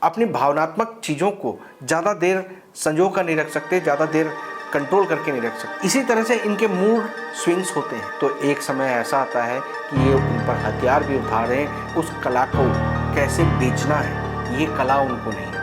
अपनी भावनात्मक चीज़ों को ज़्यादा देर संजो कर नहीं रख सकते, ज़्यादा देर कंट्रोल करके नहीं रख सकते। इसी तरह से इनके मूड स्विंग्स होते हैं। तो एक समय ऐसा आता है कि ये उन पर हथियार भी उठा रहे हैं, उस कला को कैसे बेचना है ये कला उनको नहीं है।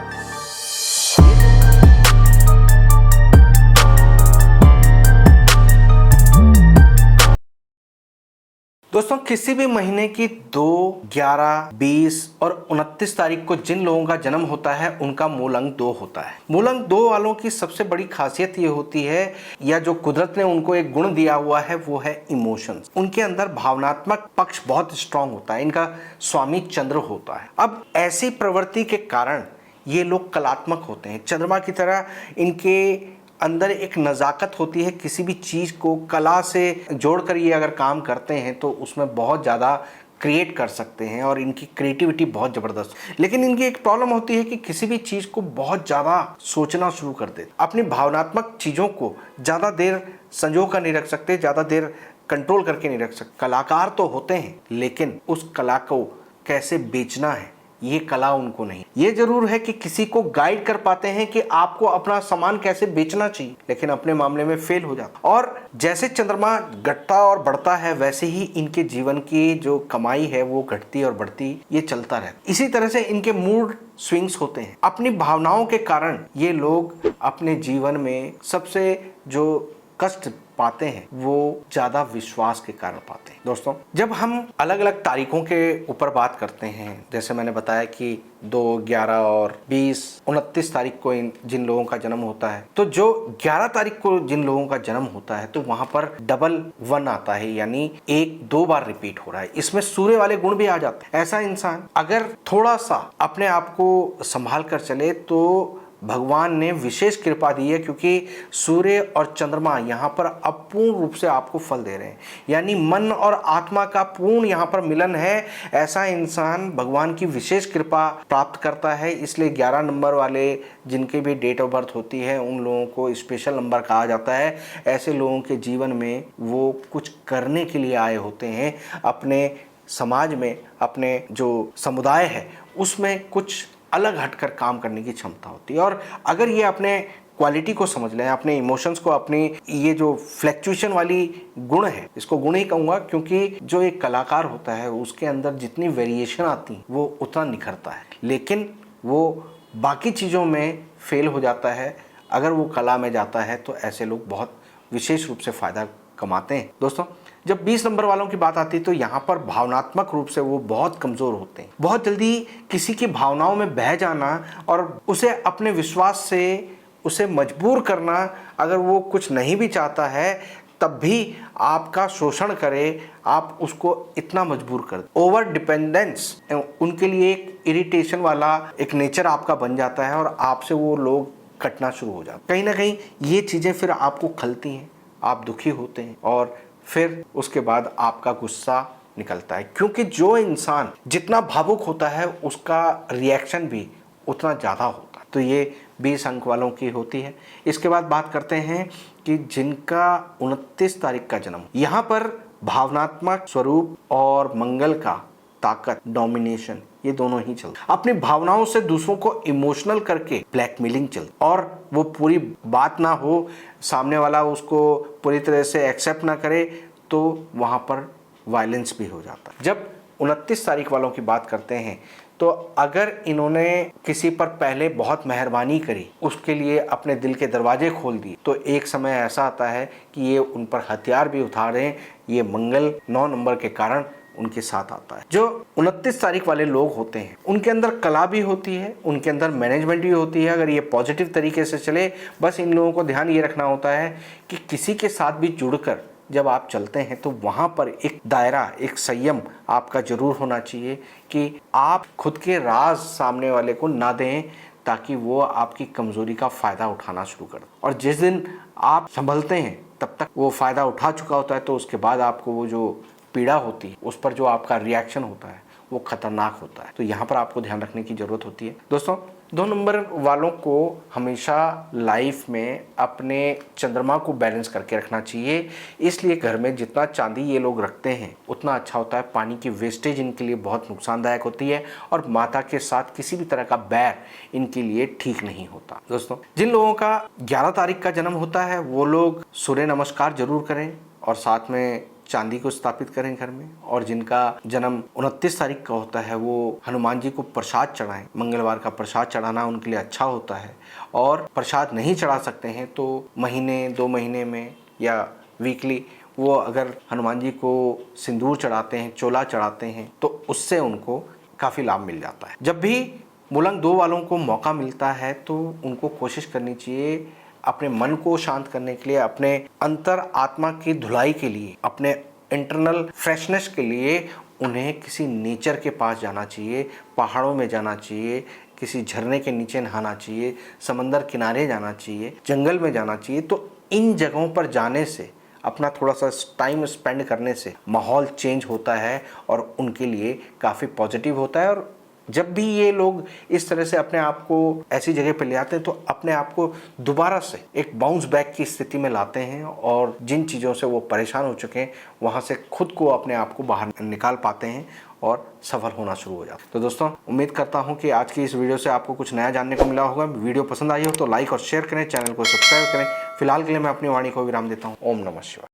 दोस्तों, किसी भी महीने की 2, 11, 20 और 29 तारीख को जिन लोगों का जन्म होता है उनका मूल अंक 2 होता है। मूल अंक 2 वालों की सबसे बड़ी खासियत ये होती है, या जो कुदरत ने उनको एक गुण दिया हुआ है, वो है इमोशंस। उनके अंदर भावनात्मक पक्ष बहुत स्ट्रांग होता है। इनका स्वामी चंद्र होता है। अब ऐसी प्रवृत्ति के कारण ये लोग कलात्मक होते हैं। चंद्रमा की तरह इनके अंदर एक नज़ाकत होती है। किसी भी चीज़ को कला से जोड़कर ये अगर काम करते हैं तो उसमें बहुत ज़्यादा क्रिएट कर सकते हैं और इनकी क्रिएटिविटी बहुत ज़बरदस्त। लेकिन इनकी एक प्रॉब्लम होती है कि किसी भी चीज़ को बहुत ज़्यादा सोचना शुरू कर देते, अपनी भावनात्मक चीज़ों को ज़्यादा देर संजो कर नहीं रख सकते, ज़्यादा देर कंट्रोल करके नहीं रख सकते। कलाकार तो होते हैं, लेकिन उस कला को कैसे बेचना है ये कला उनको नहीं। ये जरूर है कि किसी को गाइड कर पाते हैं कि आपको अपना सामान कैसे बेचना चाहिए, लेकिन अपने मामले में फेल हो जाता। और जैसे चंद्रमा घटता और बढ़ता है, वैसे ही इनके जीवन की जो कमाई है वो घटती और बढ़ती, ये चलता रहता। इसी तरह से इनके मूड स्विंग्स होते हैं। अपनी भावनाओं के कारण ये लोग अपने जीवन में सबसे जो कष्ट पाते हैं वो ज्यादा विश्वास के कारण पाते हैं। दोस्तों, जब हम अलग अलग तारीखों के ऊपर बात करते हैं, जैसे मैंने बताया कि 2, 11 और 20, 29 तारीख को जिन लोगों का जन्म होता है, तो जो 11 तारीख को जिन लोगों का जन्म होता है तो वहां पर डबल 1 आता है, यानी 1-2 बार रिपीट हो रहा है। इसमें सूर्य वाले गुण भी आ जाते हैं। ऐसा इंसान अगर थोड़ा सा अपने आप को संभाल कर चले तो भगवान ने विशेष कृपा दी है, क्योंकि सूर्य और चंद्रमा यहाँ पर अपूर्ण रूप से आपको फल दे रहे हैं, यानी मन और आत्मा का पूर्ण यहाँ पर मिलन है। ऐसा इंसान भगवान की विशेष कृपा प्राप्त करता है। इसलिए 11 नंबर वाले जिनकी भी डेट ऑफ बर्थ होती है उन लोगों को स्पेशल नंबर कहा जाता है। ऐसे लोगों के जीवन में वो कुछ करने के लिए आए होते हैं, अपने समाज में, अपने जो समुदाय है उसमें कुछ अलग हटकर काम करने की क्षमता होती है। और अगर ये अपने क्वालिटी को समझ लें, अपने इमोशंस को, अपनी ये जो फ्लैक्चुएशन वाली गुण है, इसको गुण ही कहूँगा, क्योंकि जो एक कलाकार होता है उसके अंदर जितनी वेरिएशन आती है वो उतना निखरता है, लेकिन वो बाकी चीज़ों में फेल हो जाता है। अगर वो कला में जाता है तो ऐसे लोग बहुत विशेष रूप से फ़ायदा कमाते हैं। दोस्तों, जब 20 नंबर वालों की बात आती है तो यहाँ पर भावनात्मक रूप से वो बहुत कमज़ोर होते हैं। बहुत जल्दी किसी की भावनाओं में बह जाना और उसे अपने विश्वास से उसे मजबूर करना, अगर वो कुछ नहीं भी चाहता है तब भी आपका शोषण करे, आप उसको इतना मजबूर कर। ओवर डिपेंडेंस उनके लिए एक इरिटेशन वाला एक नेचर आपका बन जाता है और आपसे वो लोग कटना शुरू हो जाते। कहीं ना कहीं ये चीज़ें फिर आपको खलती हैं, आप दुखी होते हैं और फिर उसके बाद आपका गुस्सा निकलता है, क्योंकि जो इंसान जितना भावुक होता है उसका रिएक्शन भी उतना ज़्यादा होता है। तो ये 20 अंक वालों की होती है। इसके बाद बात करते हैं कि जिनका 29 तारीख का जन्म, यहाँ पर भावनात्मक स्वरूप और मंगल का ताकत, डोमिनेशन, ये दोनों ही चलते। अपनी भावनाओं से दूसरों को इमोशनल करके ब्लैकमेलिंग चलती, और वो पूरी बात ना हो, सामने वाला उसको पूरी तरह से एक्सेप्ट ना करे तो वहाँ पर वायलेंस भी हो जाता है। जब 29 तारीख वालों की बात करते हैं तो अगर इन्होंने किसी पर पहले बहुत मेहरबानी करी, उसके लिए अपने दिल के दरवाजे खोल दिए, तो एक समय ऐसा आता है कि ये उन पर हथियार भी उठा रहे हैं। ये मंगल 9 नंबर के कारण उनके साथ आता है। जो 29 तारीख वाले लोग होते हैं उनके अंदर कला भी होती है, उनके अंदर मैनेजमेंट भी होती है। अगर ये पॉजिटिव तरीके से चले, बस इन लोगों को ध्यान ये रखना होता है कि किसी के साथ भी जुड़कर जब आप चलते हैं तो वहाँ पर एक दायरा, एक संयम आपका जरूर होना चाहिए कि आप खुद के राज सामने वाले को ना दें, ताकि वो आपकी कमज़ोरी का फ़ायदा उठाना शुरू कर दे। और जिस दिन आप संभलते हैं तब तक वो फ़ायदा उठा चुका होता है, तो उसके बाद आपको वो जो पीड़ा होती है, उस पर जो आपका रिएक्शन होता है, वो खतरनाक होता है। तो यहाँ पर आपको ध्यान रखने की जरूरत होती है। दोस्तों 2 नंबर वालों को हमेशा लाइफ में अपने चंद्रमा को बैलेंस करके रखना चाहिए, इसलिए घर में जितना चांदी ये लोग रखते हैं उतना अच्छा होता है। पानी की वेस्टेज इनके लिए बहुत नुकसानदायक होती है और माता के साथ किसी भी तरह का बैर इनके लिए ठीक नहीं होता। दोस्तों जिन लोगों का 11 तारीख का जन्म होता है वो लोग सूर्य नमस्कार जरूर करें और साथ में चांदी को स्थापित करें घर में। और जिनका जन्म 29 तारीख का होता है वो हनुमान जी को प्रसाद चढ़ाएं। मंगलवार का प्रसाद चढ़ाना उनके लिए अच्छा होता है। और प्रसाद नहीं चढ़ा सकते हैं तो महीने 2 महीने में या वीकली वो अगर हनुमान जी को सिंदूर चढ़ाते हैं, चोला चढ़ाते हैं तो उससे उनको काफ़ी लाभ मिल जाता है। जब भी मूलंग 2 वालों को मौका मिलता है तो उनको कोशिश करनी चाहिए अपने मन को शांत करने के लिए, अपने अंतर आत्मा की धुलाई के लिए, अपने इंटरनल फ्रेशनेस के लिए उन्हें किसी नेचर के पास जाना चाहिए, पहाड़ों में जाना चाहिए, किसी झरने के नीचे नहाना चाहिए, समंदर किनारे जाना चाहिए, जंगल में जाना चाहिए। तो इन जगहों पर जाने से, अपना थोड़ा सा टाइम स्पेंड करने से माहौल चेंज होता है और उनके लिए काफ़ी पॉजिटिव होता है। और जब भी ये लोग इस तरह से अपने आप को ऐसी जगह पे ले आते हैं तो अपने आप को दोबारा से एक बाउंस बैक की स्थिति में लाते हैं और जिन चीज़ों से वो परेशान हो चुके हैं वहाँ से खुद को, अपने आप को बाहर निकाल पाते हैं और सफल होना शुरू हो जाता है। तो दोस्तों उम्मीद करता हूँ कि आज की इस वीडियो से आपको कुछ नया जानने को मिला होगा। वीडियो पसंद आई हो तो लाइक और शेयर करें, चैनल को सब्सक्राइब करें। फिलहाल के लिए मैं अपनी वाणी को विराम देता हूँ। ओम नमः शिवाय।